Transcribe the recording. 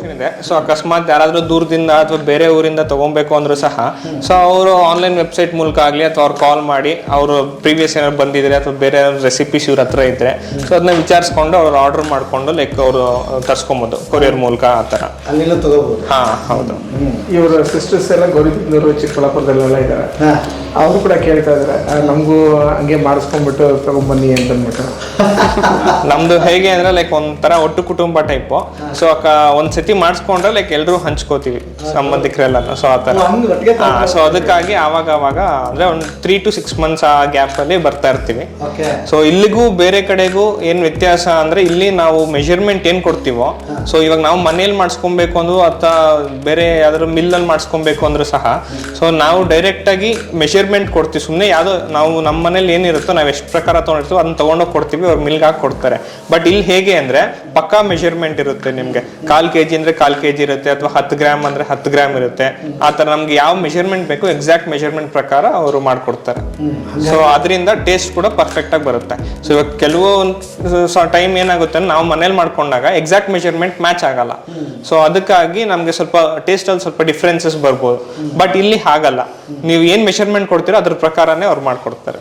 ಇದೆ. ಸೊ ಅಕಸ್ಮಾತ್ ಯಾರಾದ್ರೂ ದೂರದಿಂದ ಅಥವಾ ಬೇರೆ ಊರಿಂದ ತಗೊಬೇಕು ಅಂದ್ರೂ ಸಹ ಸೊ ಅವರು ಆನ್ಲೈನ್ ವೆಬ್ಸೈಟ್ ಮೂಲಕ ಆಗಲಿ ಅಥವಾ ಅವ್ರು ಕಾಲ್ ಮಾಡಿ ಅವರು ಪ್ರೀವಿಯಸ್ ಏನಾದ್ರು ಬಂದಿದ್ರೆ ಅಥವಾ ಬೇರೆ ರೆಸಿಪೀಸ್ ಇವ್ರ ಹತ್ರ ಇದ್ರೆ ಸೊ ಅದನ್ನ ವಿಚಾರಿಸ್ಕೊಂಡು ಅವ್ರು ಆರ್ಡರ್ ಮಾಡ್ಕೊಂಡು ಲೈಕ್ ಅವರು ತರ್ಸ್ಕೊಬೋದು ಕೊರಿಯರ್ ಮೂಲಕ ಆ ಥರ ಅಲ್ಲೆಲ್ಲ ತಗೋಬಹುದು. ಹಾ ಹೌದು. ಇವರ ಸಿಸ್ಟರ್ಸ್ ಎಲ್ಲ ಗೌರಿಬಿದನೂರು ಚಿಕ್ಕಬಳ್ಳಾಪುರದಲ್ಲೆಲ್ಲ ಇದ್ದಾರೆ. ಅವರು ಕೂಡ ಕೇಳ್ತಾ ಇದಾರೆ ನಮಗೂ ಹಂಗೆ ಮಾಡಿಸ್ಕೊಂಡ್ಬಿಟ್ಟು ತಗೊಂಡ್ಬನ್ನಿ ಅಂತ ಅಂದ್ಬಿಟ್ಟು. ನಮ್ದು ಹೇಗೆ ಅಂದ್ರೆ ಲೈಕ್ ಒಂಥರ ಒಟ್ಟು ಕುಟುಂಬ ಟೈಪು. ಸೊ ಒಂದ್ಸತಿ ಮಾಡಿಸ್ಕೊಂಡ್ರೆ ಲೈಕ್ ಎಲ್ರು ಹಂಚ್ಕೋತೀವಿ ಸಂಬಂಧಿಕರೆಲ್ಲ. ಸೊ ಆ ಥರ ಸೊ ಅದಕ್ಕಾಗಿ ಆವಾಗ ಅಂದ್ರೆ ಒಂದು 3 to 6 months ಆ ಗ್ಯಾಪ್ ಅಲ್ಲಿ ಬರ್ತಾ ಇರ್ತೀವಿ. ಸೊ ಇಲ್ಲಿಗೂ ಬೇರೆ ಕಡೆಗೂ ಏನ್ ವ್ಯತ್ಯಾಸ ಅಂದ್ರೆ ಇಲ್ಲಿ ನಾವು ಮೆಜರ್ಮೆಂಟ್ ಏನ್ ಕೊಡ್ತೀವೋ ಸೊ ಇವಾಗ ನಾವು ಮನೇಲಿ ಮಾಡಿಸ್ಕೊಬೇಕು ಅಂದ್ರು ಅಥವಾ ಬೇರೆ ಯಾವ್ದಾದ್ರು ಮಿಲ್ಲಲ್ಲಿ ಮಾಡಿಸ್ಕೊಬೇಕು ಅಂದ್ರೂ ಸಹ ಸೊ ನಾವು ಡೈರೆಕ್ಟ್ ಆಗಿ ಮೆಜರ್ಮೆಂಟ್ ಕೊಡ್ತೀವಿ. ಸುಮ್ಮನೆ ಯಾವ್ದೋ ನಾವು ನಮ್ಮ ಮನೇಲಿ ಏನಿರುತ್ತೋ ನಾವು ಎಷ್ಟು ಪ್ರಕಾರ ತಗೊಂಡಿರ್ತೀವೋ ಅದನ್ನ ತಗೊಂಡೋಗಿ ಕೊಡ್ತೀವಿ, ಅವ್ರು ಮಿಲ್ಗೆ ಹಾಕಿ ಕೊಡ್ತಾರೆ. ಬಟ್ ಇಲ್ಲಿ ಹೇಗೆ ಅಂದ್ರೆ ಪಕ್ಕಾ ಮೆಜರ್ಮೆಂಟ್ ಇರುತ್ತೆ. ನಿಮ್ಗೆ 1/4 kg ಅಂದ್ರೆ 1/4 kg ಇರುತ್ತೆ, ಅಥವಾ 10 ಗ್ರಾಮ್ ಅಂದ್ರೆ 10 ಗ್ರಾಮ್ ಇರುತ್ತೆ. ಆ ತರ ನಮ್ಗೆ ಯಾವ ಮೆಜರ್ಮೆಂಟ್ ಬೇಕು ಎಕ್ಸಾಕ್ಟ್ ಮೆಜರ್ಮೆಂಟ್ ಪ್ರಕಾರ ಅವರು ಮಾಡ್ಕೊಡ್ತಾರೆ. ಸೊ ಅದರಿಂದ ಟೇಸ್ಟ್ ಕೂಡ ಪರ್ಫೆಕ್ಟ್ ಆಗಿ ಬರುತ್ತೆ. ಸೊ ಇವಾಗ ಕೆಲವು ಟೈಮ್ ಏನಾಗುತ್ತೆ ಅಂದ್ರೆ ನಾವು ಮನೇಲಿ ಮಾಡ್ಕೊಂಡಾಗ ಎಕ್ಸಾಕ್ಟ್ ಮೆಜರ್ಮೆಂಟ್ ಮ್ಯಾಚ್ ಆಗಲ್ಲ. ಸೊ ಅದಕ್ಕಾಗಿ ನಮ್ಗೆ ಸ್ವಲ್ಪ ಟೇಸ್ಟ್ ಅಲ್ಲಿ ಸ್ವಲ್ಪ ಡಿಫ್ರೆನ್ಸಸ್ ಬರ್ಬೋದು. ಬಟ್ ಇಲ್ಲಿ ಹಾಗಲ್ಲ, ನೀವು ಏನ್ ಮೆಜರ್ಮೆಂಟ್ ಕೊಡ್ತೀರೋ ಅದ್ರ ಪ್ರಕಾರನೇ ಅವ್ರು ಮಾಡ್ಕೊಡ್ತಾರೆ.